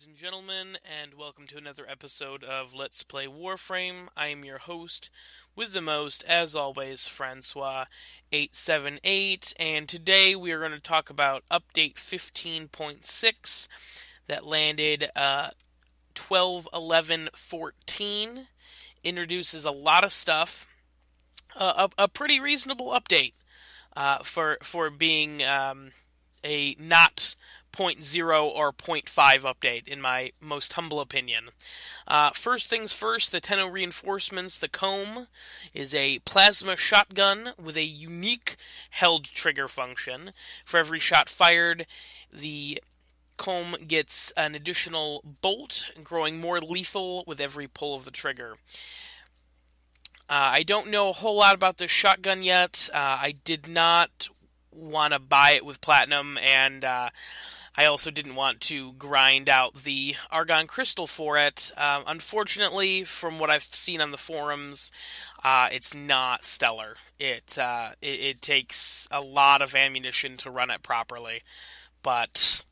ladies and gentlemen, and welcome to another episode of Let's Play Warframe. I am your host with the most, as always, Francois878, and today we are going to talk about Update 15.6 that landed 12.11.14. Introduces a lot of stuff. A pretty reasonable update for being a not point 0 or 0.5 update, in my most humble opinion. First things first, the Tenno reinforcements. The Comb is a plasma shotgun with a unique held trigger function. For every shot fired, the Comb gets an additional bolt, growing more lethal with every pull of the trigger. I don't know a whole lot about this shotgun yet. I did not want to buy it with Platinum, and I also didn't want to grind out the Argon Crystal for it. Unfortunately, from what I've seen on the forums, it's not stellar. It takes a lot of ammunition to run it properly, but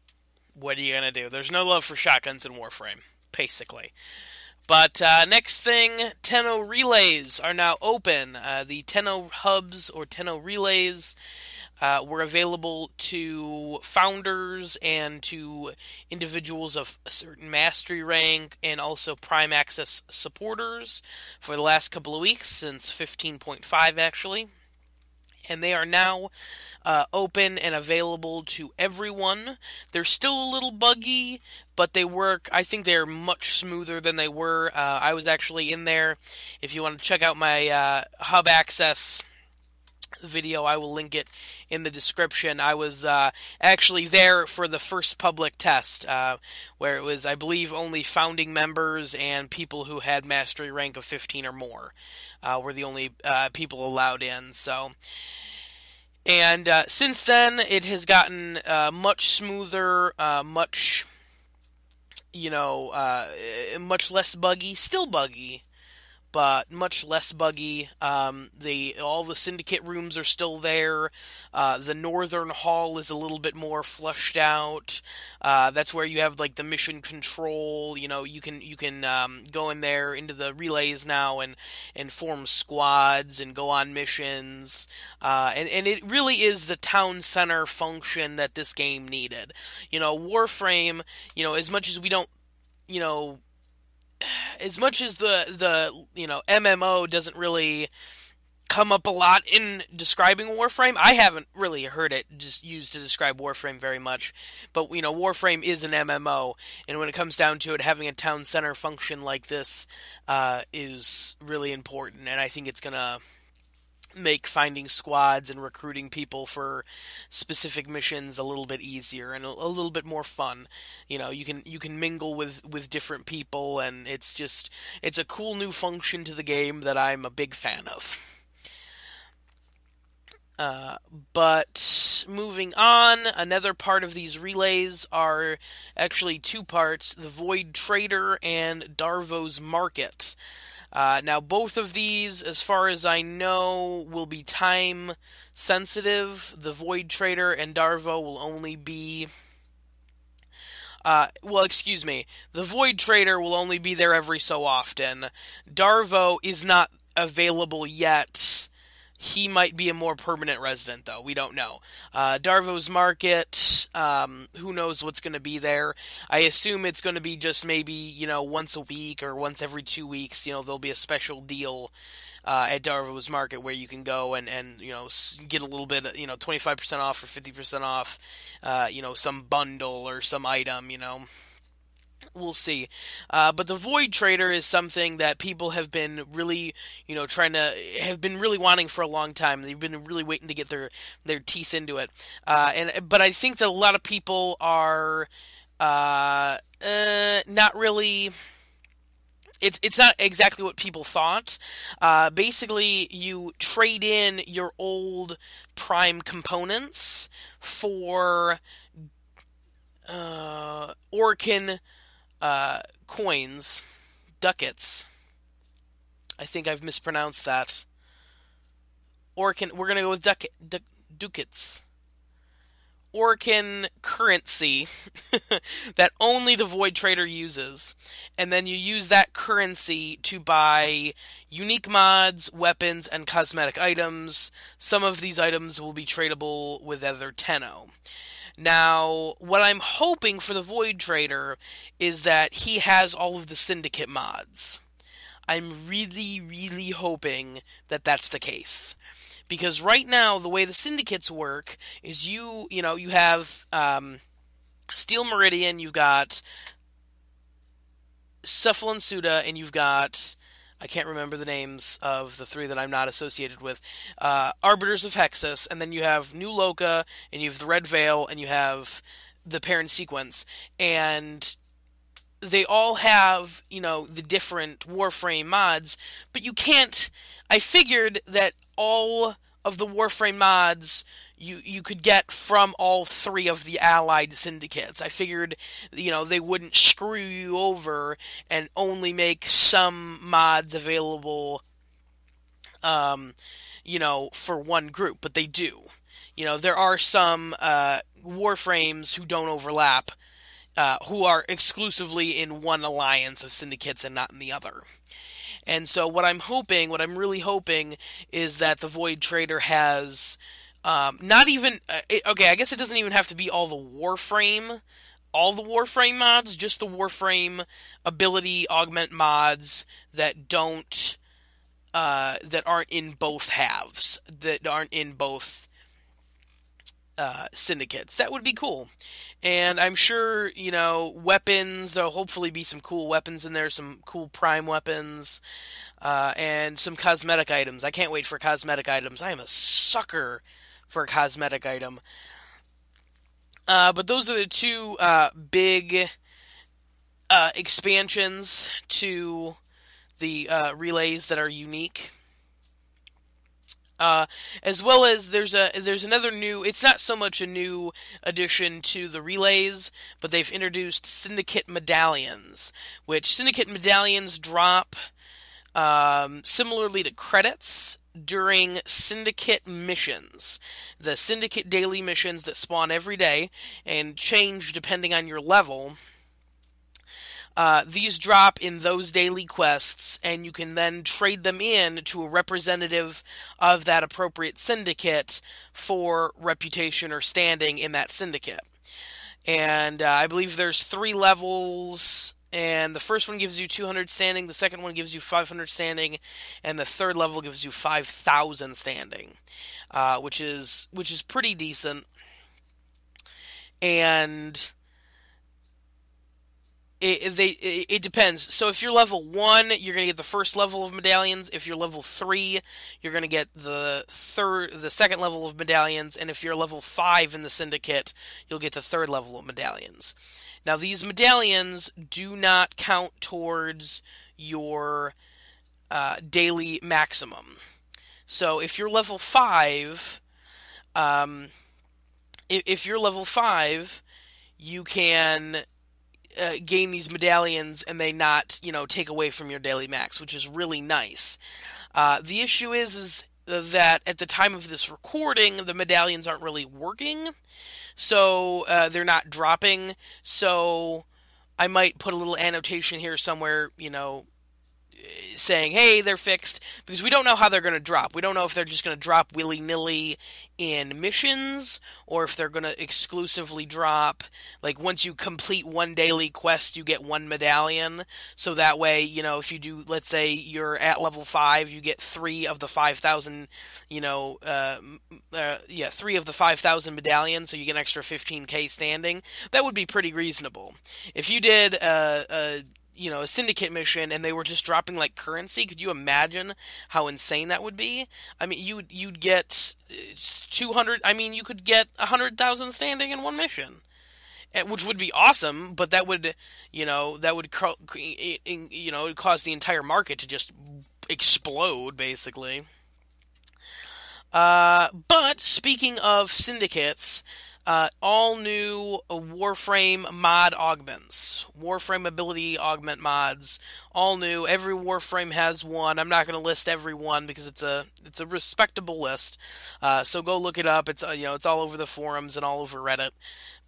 what are you going to do? There's no love for shotguns in Warframe, basically. But next thing, Tenno relays are now open. The Tenno hubs, or Tenno relays, were available to founders and to individuals of a certain mastery rank, and also Prime Access supporters for the last couple of weeks, since 15.5 actually. And they are now open and available to everyone. They're still a little buggy, but they work. I think they're much smoother than they were. I was actually in there. If you want to check out my hub access video, I will link it in the description. I was actually there for the first public test, where it was, I believe, only founding members and people who had mastery rank of 15 or more were the only people allowed in. So, and since then, it has gotten much smoother, much less buggy. Still buggy, but much less buggy. All the syndicate rooms are still there. The northern hall is a little bit more flushed out. That's where you have like the mission control. You can go in there into the relays now and form squads and go on missions. And it really is the town center function that this game needed. Warframe. As much as we don't, as much as the MMO doesn't really come up a lot in describing Warframe, I haven't really heard it just used to describe Warframe very much. But Warframe is an MMO, and when it comes down to it, having a town center function like this is really important, and I think it's gonna make finding squads and recruiting people for specific missions a little bit easier and a little bit more fun. You can mingle with different people, and it's a cool new function to the game that I'm a big fan of. But moving on, another part of these relays are actually two parts: the Void Trader and Darvo's Market. Now, both of these, as far as I know, will be time sensitive. The Void Trader and Darvo will only be... The Void Trader will only be there every so often. Darvo is not available yet. He might be a more permanent resident, though. We don't know. Darvo's Market, who knows what's going to be there. I assume it's going to be just maybe, once a week or once every 2 weeks. There'll be a special deal at Darvo's Market where you can go and get a little bit, 25% off or 50% off, some bundle or some item, We'll see. But the Void Trader is something that people have been really, have been really wanting for a long time. They've been really waiting to get their teeth into it. But I think that a lot of people are not really... It's not exactly what people thought. Basically, you trade in your old Prime components for Orkin coins, ducats. I think I've mispronounced that. We're gonna go with ducats. Orkin currency that only the Void Trader uses, and then you use that currency to buy unique mods, weapons, and cosmetic items. Some of these items will be tradable with other Tenno. Now, what I'm hoping for the Void Trader is that he has all of the Syndicate mods. I'm really, really hoping that that's the case. Because right now, the way the syndicates work is you have Steel Meridian, you've got Cephalon Suda, and you've got, I can't remember the names of the three that I'm not associated with, Arbiters of Hexus, and then you have New Loka, and you have the Red Veil, and you have the Parent Sequence. And they all have, the different Warframe mods, but you can't... I figured that all of the Warframe mods you could get from all three of the allied syndicates. I figured, they wouldn't screw you over and only make some mods available, for one group, but they do. There are some Warframes who don't overlap, who are exclusively in one alliance of syndicates and not in the other. And so what I'm really hoping, is that the Void Trader has, not even, I guess it doesn't even have to be all the Warframe mods, just the Warframe ability augment mods that don't, that aren't in both halves, that aren't in both syndicates. That would be cool. And I'm sure, weapons, there'll hopefully be some cool weapons in there, some cool prime weapons, and some cosmetic items. I can't wait for cosmetic items. I am a sucker for a cosmetic item. But those are the two big expansions to the relays that are unique. As well as there's another new, it's not so much a new addition to the relays, but they've introduced Syndicate Medallions, which Syndicate Medallions drop similarly to credits during Syndicate missions. The Syndicate daily missions that spawn every day and change depending on your level. These drop in those daily quests, and you can then trade them in to a representative of that appropriate syndicate for reputation or standing in that syndicate. And I believe there's 3 levels, and the first one gives you 200 standing, the second one gives you 500 standing, and the third level gives you 5,000 standing, which is pretty decent. And it depends. So if you're level 1, you're going to get the first level of medallions. If you're level 3, you're going to get the second level of medallions. And if you're level 5 in the syndicate, you'll get the third level of medallions. Now, these medallions do not count towards your daily maximum. So if you're level 5, you can gain these medallions and they not, take away from your daily max, which is really nice. The issue is that at the time of this recording, the medallions aren't really working, so they're not dropping. So I might put a little annotation here somewhere, saying, hey, they're fixed, because we don't know how they're going to drop. We don't know if they're just going to drop willy-nilly in missions, or if they're going to exclusively drop, like, once you complete one daily quest, you get one medallion, so that way, if you do, let's say you're at level 5, you get 3 of the 5,000, 3 of the 5,000 medallions, so you get an extra 15k standing. That would be pretty reasonable. If you did a syndicate mission and they were just dropping like currency, could you imagine how insane that would be? I mean, you'd get 200, you could get 100,000 standing in one mission, which would be awesome, but that would cause the entire market to just explode, basically. But speaking of syndicates, All new Warframe mod augments. Warframe ability augment mods. All new. Every Warframe has one. I'm not going to list every one because it's a respectable list. So go look it up. It's it's all over the forums and all over Reddit.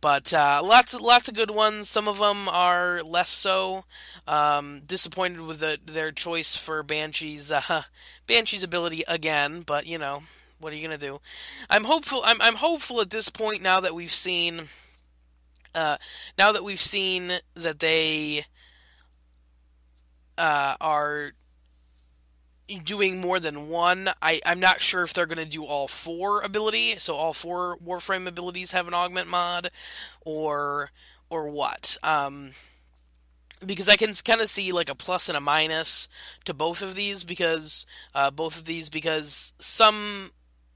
But lots of good ones. Some of them are less so. Disappointed with their choice for Banshee's ability again, but what are you gonna do? I'm hopeful. I'm hopeful at this point now that we've seen. Now that we've seen that they are doing more than one. I'm not sure if they're going to do all four ability, so all four Warframe abilities have an augment mod, or what. Because I can kind of see like a plus and a minus to both of these because some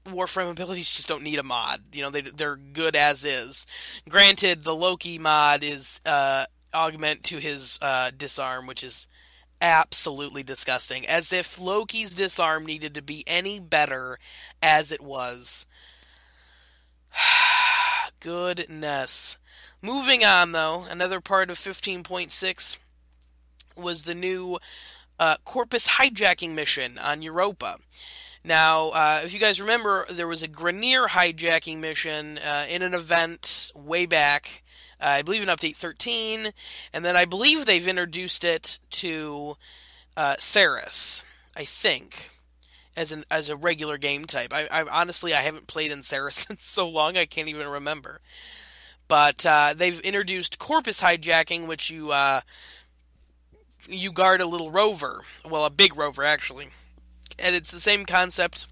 Warframe abilities just don't need a mod. They're good as is. Granted, the Loki mod is augment to his disarm, which is absolutely disgusting. As if Loki's disarm needed to be any better as it was. Goodness. Moving on, though, another part of 15.6 was the new Corpus hijacking mission on Europa. Now, if you guys remember, there was a Grenier hijacking mission in an event way back, I believe in Update 13, and then I believe they've introduced it to Ceres, I think, as a regular game type. I honestly, I haven't played in Ceres in so long, I can't even remember. But they've introduced Corpus hijacking, which you guard a little rover, well, a big rover, actually. And it's the same concept.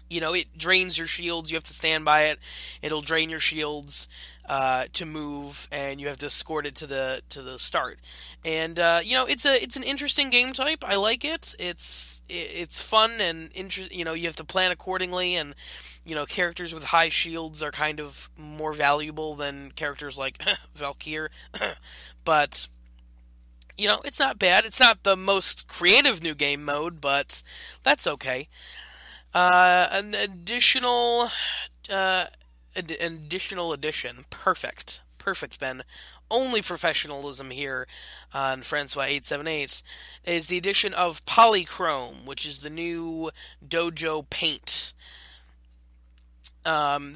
It drains your shields. You have to stand by it. It'll drain your shields to move, and you have to escort it to the start. And it's an interesting game type. I like it. It's fun and you have to plan accordingly. And characters with high shields are kind of more valuable than characters like Valkyr. But it's not bad. It's not the most creative new game mode, but that's okay. An additional edition. Perfect, Ben. Only professionalism here on Francois 878 is the addition of Polychrome, which is the new dojo paint.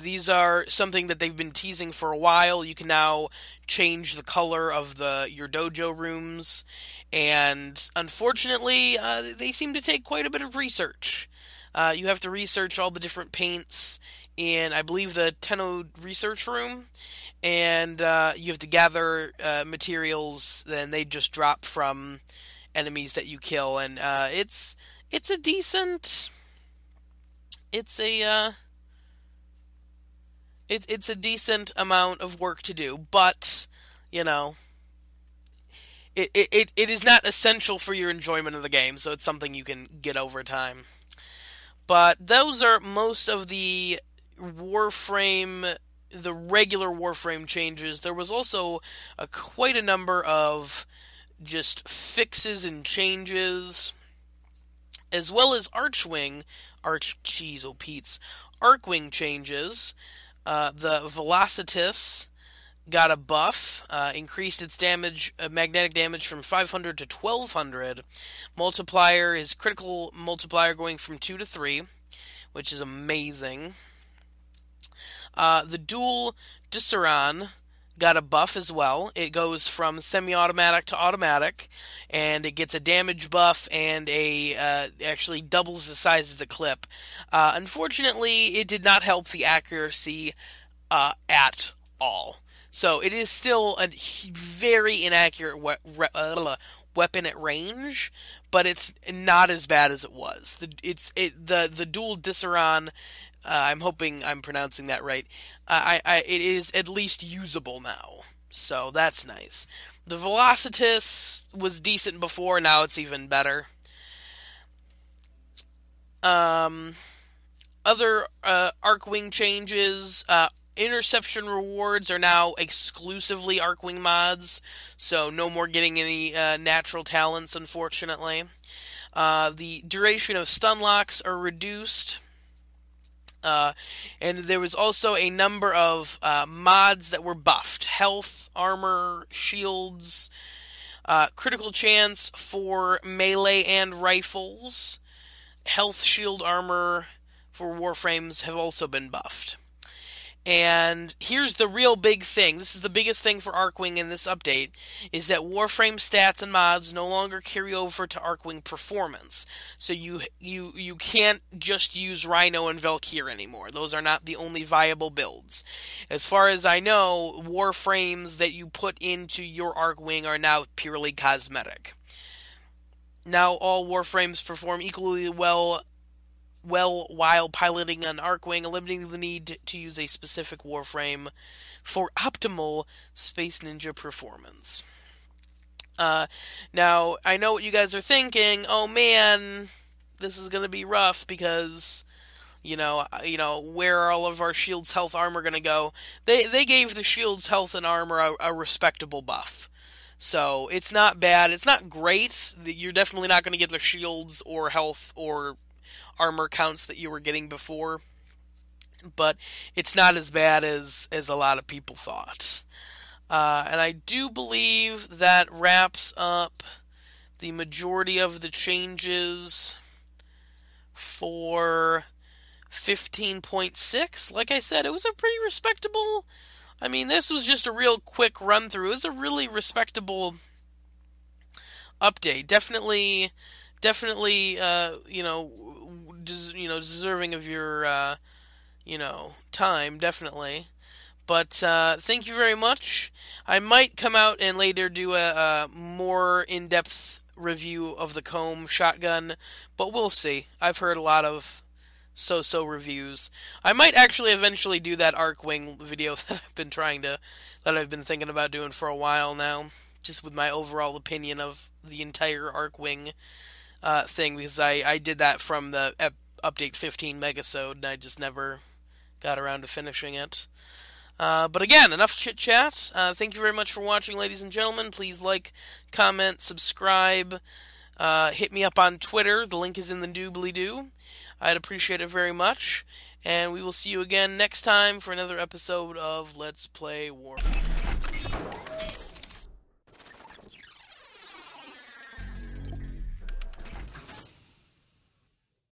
These are something that they've been teasing for a while. You can now change the color of your dojo rooms, and unfortunately, they seem to take quite a bit of research. You have to research all the different paints in, I believe, the Tenno research room, and you have to gather materials, then they just drop from enemies that you kill, and it's a decent amount of work to do, but it is not essential for your enjoyment of the game, so it's something you can get over time. But those are most of the regular Warframe changes. There was also quite a number of just fixes and changes, as well as Archwing changes. The Velocitus got a buff, increased its magnetic damage from 500 to 1200. Multiplier is critical multiplier going from 2 to 3, which is amazing. The Dual Disseron got a buff as well. It goes from semi-automatic to automatic, and it gets a damage buff and actually doubles the size of the clip. Unfortunately, it did not help the accuracy at all. So it is still a very inaccurate weapon at range, but it's not as bad as it was. The Dual Disseron, I'm hoping I'm pronouncing that right. It is at least usable now, so that's nice. The Velocitus was decent before, now it's even better. Other Archwing changes. Interception rewards are now exclusively Archwing mods, so no more getting any natural talents, unfortunately. The duration of stun locks are reduced. Uh, and there was also a number of mods that were buffed: health, armor, shields, critical chance for melee and rifles, health, shield, armor for Warframes have also been buffed. And here's the real big thing. This is the biggest thing for Arcwing in this update, is that Warframe stats and mods no longer carry over to Arcwing performance. So you can't just use Rhino and Valkyr anymore. Those are not the only viable builds. As far as I know, Warframes that you put into your Arcwing are now purely cosmetic. Now all Warframes perform equally well while piloting an Arcwing, eliminating the need to use a specific Warframe for optimal Space Ninja performance. Now, I know what you guys are thinking. Oh man, this is going to be rough because, where are all of our shields, health, armor going to go? They gave the shields, health, and armor a respectable buff. So, it's not bad. It's not great. You're definitely not going to get the shields or health or armor counts that you were getting before, but it's not as bad as a lot of people thought. And I do believe that wraps up the majority of the changes for 15.6. Like I said, it was a pretty respectable... I mean, this was just a real quick run-through. It was a really respectable update. Definitely, deserving of your, time, definitely. But thank you very much. I might come out and later do a more in-depth review of the Comb shotgun, but we'll see. I've heard a lot of so-so reviews. I might actually eventually do that Arcwing video that I've been thinking about doing for a while now, just with my overall opinion of the entire Arcwing thing, because I did that from the update 15 megasode, and I just never got around to finishing it. But again, enough chit-chat. Thank you very much for watching, ladies and gentlemen. Please like, comment, subscribe. Hit me up on Twitter. The link is in the doobly-doo. I'd appreciate it very much. And we will see you again next time for another episode of Let's Play Warframe.